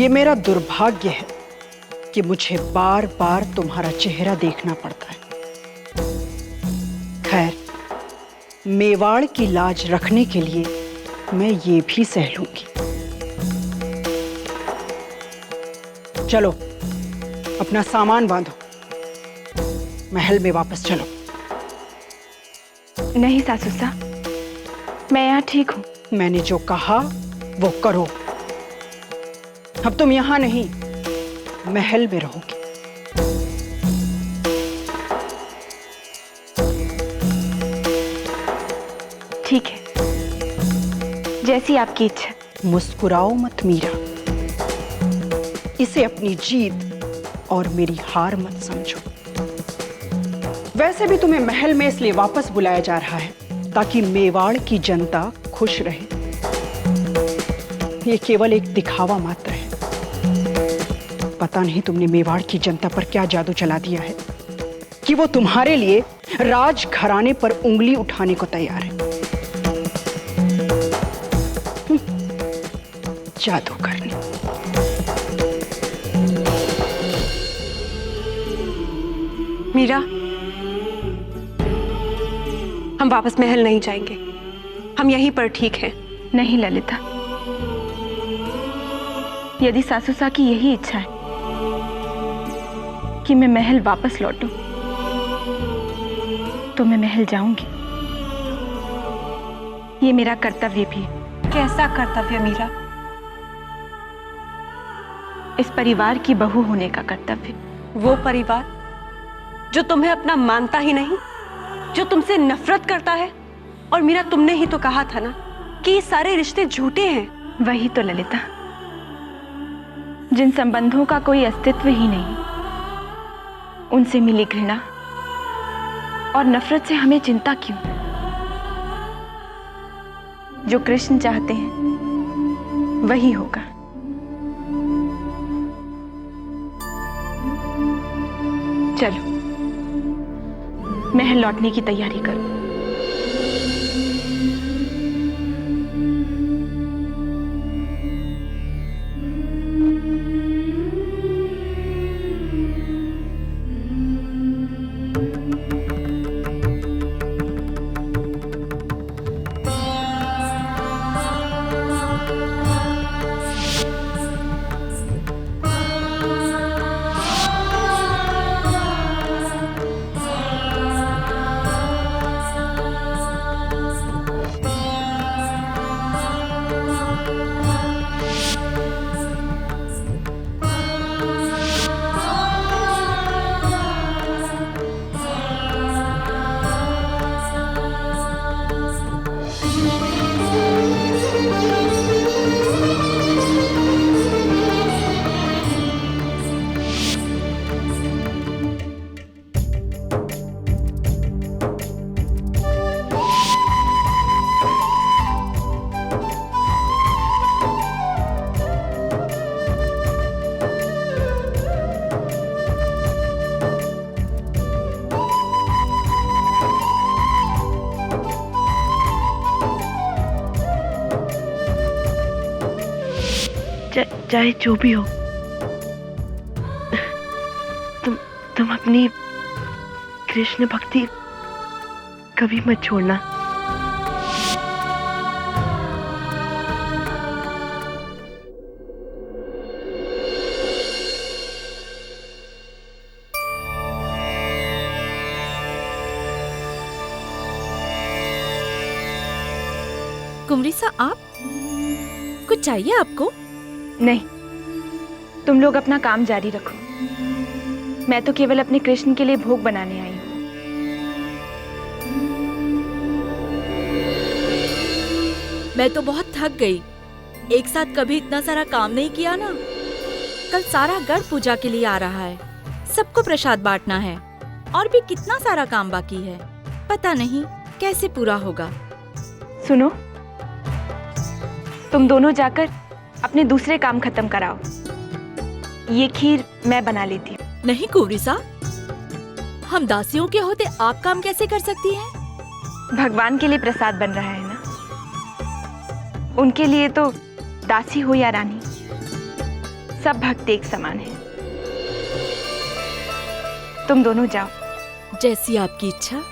ये मेरा दुर्भाग्य है कि मुझे बार बार तुम्हारा चेहरा देखना पड़ता है। खैर, मेवाड़ की लाज रखने के लिए मैं ये भी सह लूंगी। चलो, अपना सामान बांधो, महल में वापस चलो। नहीं सासुसा, मैं यहाँ ठीक हूँ। मैंने जो कहा वो करो। अब तुम यहाँ नहीं, महल में रहोगी। ठीक है, जैसी आपकी इच्छा। मुस्कुराओ मत मीरा, इसे अपनी जीत और मेरी हार मत समझो। वैसे भी तुम्हें महल में इसलिए वापस बुलाया जा रहा है ताकि मेवाड़ की जनता खुश रहे। ये केवल एक दिखावा मात्र है। पता नहीं तुमने मेवाड़ की जनता पर क्या जादू चला दिया है कि वो तुम्हारे लिए राज घराने पर उंगली उठाने को तैयार है। जादू करने। मीरा, हम वापस महल नहीं जाएंगे, हम यहीं पर ठीक हैं। नहीं ललिता, यदि सासुसा की यही इच्छा है कि मैं महल वापस लौटूं, तो मैं महल जाऊंगी। ये मेरा कर्तव्य भी है। कैसा कर्तव्य मीरा? इस परिवार की बहू होने का कर्तव्य। वो परिवार जो तुम्हें अपना मानता ही नहीं, जो तुमसे नफरत करता है। और मीरा, तुमने ही तो कहा था ना कि ये सारे रिश्ते झूठे हैं। वही तो ललिता, जिन संबंधों का कोई अस्तित्व ही नहीं, उनसे मिली घृणा और नफरत से हमें चिंता क्यों? जो कृष्ण चाहते हैं वही होगा। चलो, महल लौटने की तैयारी करो। चाहे जो भी हो, तुम अपनी कृष्ण भक्ति कभी मत छोड़ना। कुमरी सा, आप कुछ चाहिए आपको? नहीं, तुम लोग अपना काम जारी रखो। मैं तो केवल अपने कृष्ण के लिए भोग बनाने आई हूँ। मैं तो बहुत थक गई। एक साथ कभी इतना सारा काम नहीं किया ना। कल सारा गढ़ पूजा के लिए आ रहा है, सबको प्रसाद बांटना है और भी कितना सारा काम बाकी है। पता नहीं कैसे पूरा होगा। सुनो, तुम दोनों जाकर अपने दूसरे काम खत्म कराओ। ये खीर मैं बना लेती हूँ। नहीं कुंवरी सा, हम दासियों के होते आप काम कैसे कर सकती हैं? भगवान के लिए प्रसाद बन रहा है ना, उनके लिए तो दासी हो या रानी, सब भक्त एक समान हैं। तुम दोनों जाओ। जैसी आपकी इच्छा।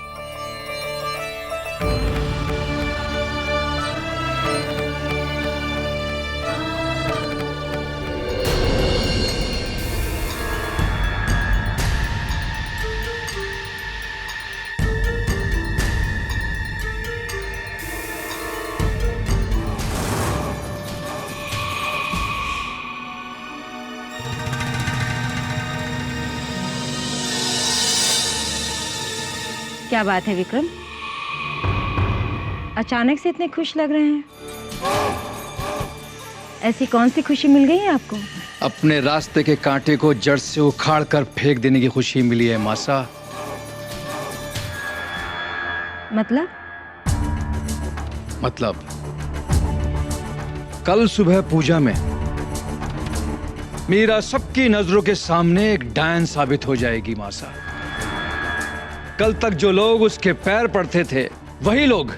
क्या बात है विक्रम, अचानक से इतने खुश लग रहे हैं? ऐसी कौन सी खुशी मिल गई है आपको? अपने रास्ते के कांटे को जड़ से उखाड़ कर फेंक देने की खुशी मिली है मासा। मतलब कल सुबह पूजा में मीरा सबकी नजरों के सामने एक डायन साबित हो जाएगी मासा। कल तक जो लोग उसके पैर पड़ते थे वही लोग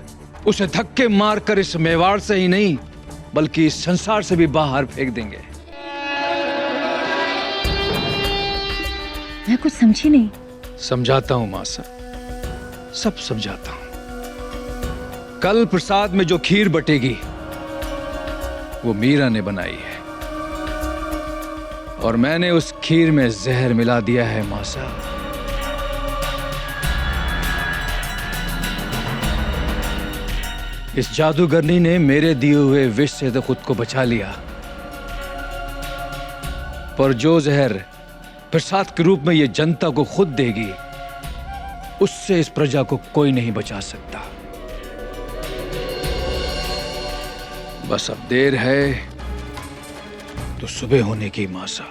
उसे धक्के मारकर इस मेवाड़ से ही नहीं बल्कि इस संसार से भी बाहर फेंक देंगे। मैं कुछ समझी नहीं। समझाता हूं मासा, सब समझाता हूं। कल प्रसाद में जो खीर बटेगी वो मीरा ने बनाई है और मैंने उस खीर में जहर मिला दिया है मासा। इस जादूगरनी ने मेरे दिए हुए विष से तो खुद को बचा लिया, पर जो जहर प्रसाद के रूप में ये जनता को खुद देगी उससे इस प्रजा को कोई नहीं बचा सकता। बस अब देर है तो सुबह होने की मासा।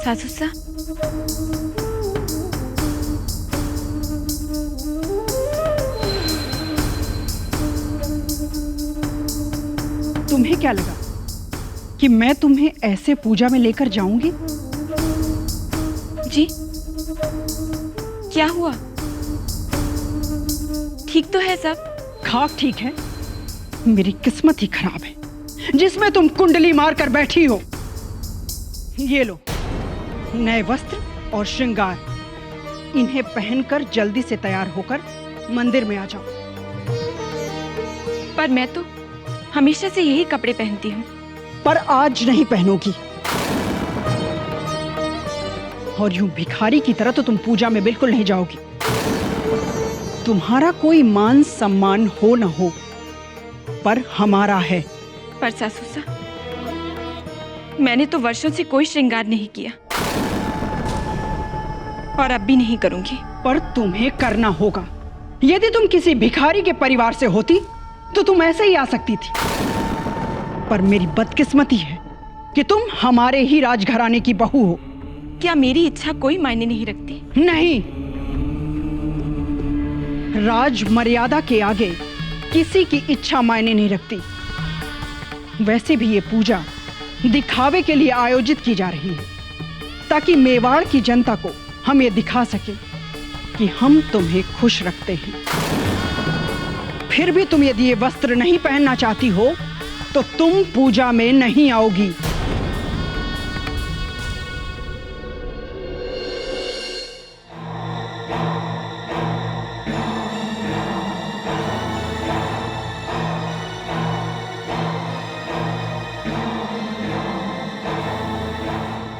सासू सा, तुम्हें क्या लगा कि मैं तुम्हें ऐसे पूजा में लेकर जाऊंगी? जी क्या हुआ? ठीक तो है सब? खाक ठीक है, मेरी किस्मत ही खराब है जिसमें तुम कुंडली मार कर बैठी हो। ये लो नए वस्त्र और श्रृंगार, इन्हें पहनकर जल्दी से तैयार होकर मंदिर में आ जाओ। पर मैं तो हमेशा से यही कपड़े पहनती हूँ। पर आज नहीं पहनोगी, और यूं भिखारी की तरह तो तुम पूजा में बिल्कुल नहीं जाओगी। तुम्हारा कोई मान सम्मान हो न हो, पर हमारा है। पर सासू सा, मैंने तो वर्षों से कोई श्रृंगार नहीं किया और अब भी नहीं करूंगी। पर तुम्हें करना होगा। यदि तुम किसी भिखारी के परिवार से होती तो तुम ऐसे ही आ सकती थी, पर मेरी बदकिस्मती है कि तुम हमारे ही राजघराने की बहू हो। क्या मेरी इच्छा कोई मायने नहीं रखती? नहीं, राज मर्यादा के आगे किसी की इच्छा मायने नहीं रखती। वैसे भी ये पूजा दिखावे के लिए आयोजित की जा रही है, ताकि मेवाड़ की जनता को हम ये दिखा सके कि हम तुम्हें खुश रखते हैं। फिर भी तुम यदि ये वस्त्र नहीं पहनना चाहती हो तो तुम पूजा में नहीं आओगी।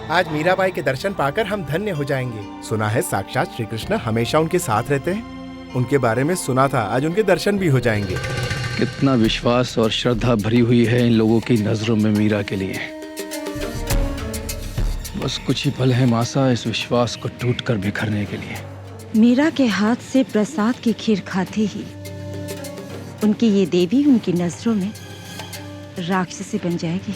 आज मीराबाई के दर्शन पाकर हम धन्य हो जाएंगे। सुना है साक्षात श्री कृष्ण हमेशा उनके साथ रहते हैं। उनके बारे में सुना था, आज उनके दर्शन भी हो जाएंगे। कितना विश्वास और श्रद्धा भरी हुई है इन लोगों की नजरों में मीरा के लिए। बस कुछ ही पल है मासा इस विश्वास को टूटकर बिखरने के लिए। मीरा के हाथ से प्रसाद की खीर खाते ही उनकी ये देवी उनकी नजरों में राक्षसी बन जाएगी।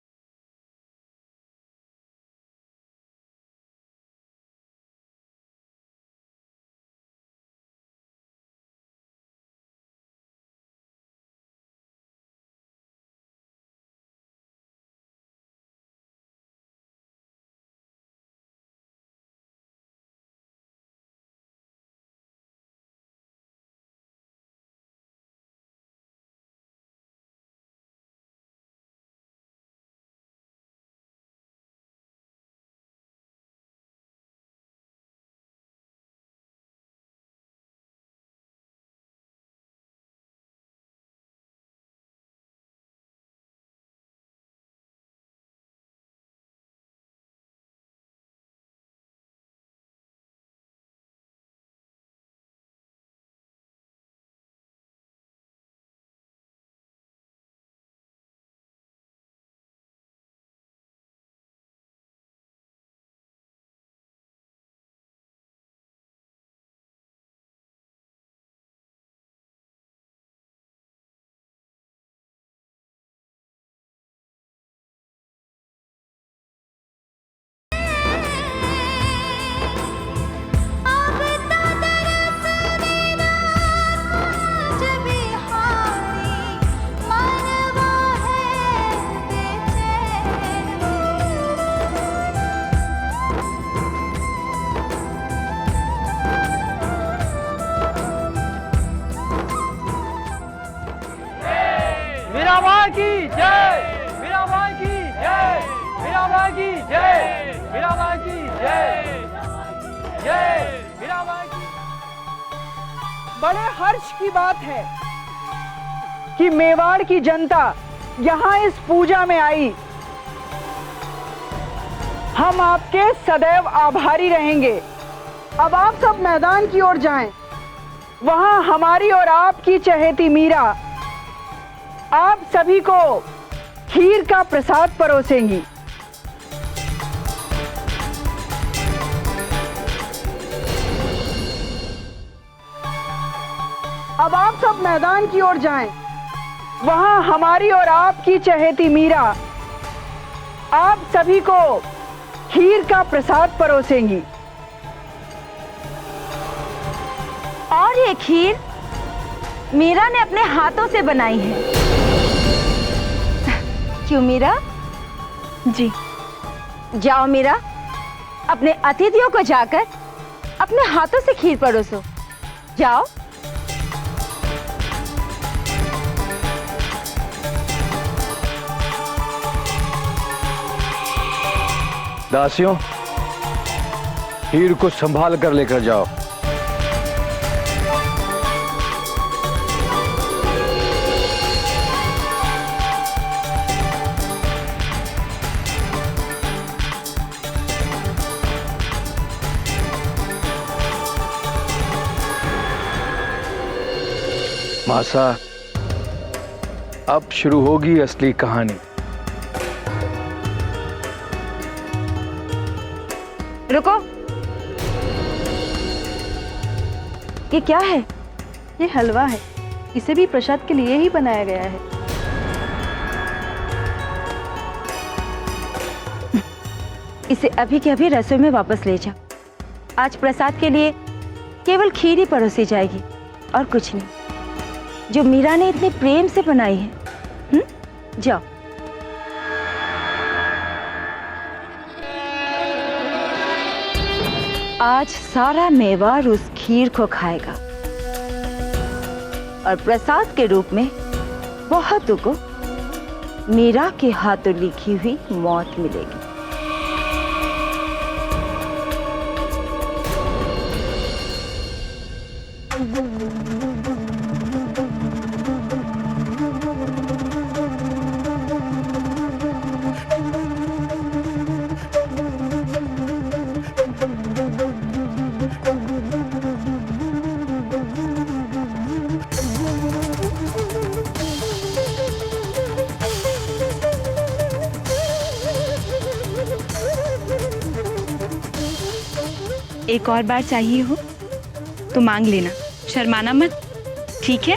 जय, मीराबाई की जय, मीराबाई की जय, मीराबाई की जय, जय मीराबाई की। बड़े हर्ष की बात है कि मेवाड़ की जनता यहाँ इस पूजा में आई। हम आपके सदैव आभारी रहेंगे। अब आप सब मैदान की ओर जाएं। वहां हमारी और आपकी चहेती मीरा आप सभी को खीर का प्रसाद परोसेंगी। अब आप सब मैदान की ओर जाएं। वहां हमारी और आपकी चहेती मीरा आप सभी को खीर का प्रसाद परोसेंगी। और ये खीर मीरा ने अपने हाथों से बनाई है। क्यों मीरा? जी। जाओ मीरा, अपने अतिथियों को जाकर अपने हाथों से खीर परोसो। जाओ। दासियों, खीर को संभाल कर लेकर जाओ। मासा, अब शुरू होगी असली कहानी। रुको, ये क्या है? ये हलवा है। इसे भी प्रसाद के लिए ही बनाया गया है। इसे अभी के अभी रसोई में वापस ले जाओ। आज प्रसाद के लिए केवल खीर ही परोसी जाएगी और कुछ नहीं, जो मीरा ने इतने प्रेम से बनाई है। जाओ। आज सारा मेवाड़ उस खीर को खाएगा और प्रसाद के रूप में बहुतों को मीरा के हाथों लिखी हुई मौत मिलेगी। एक और बार चाहिए हो तो मांग लेना, शर्माना मत, ठीक है?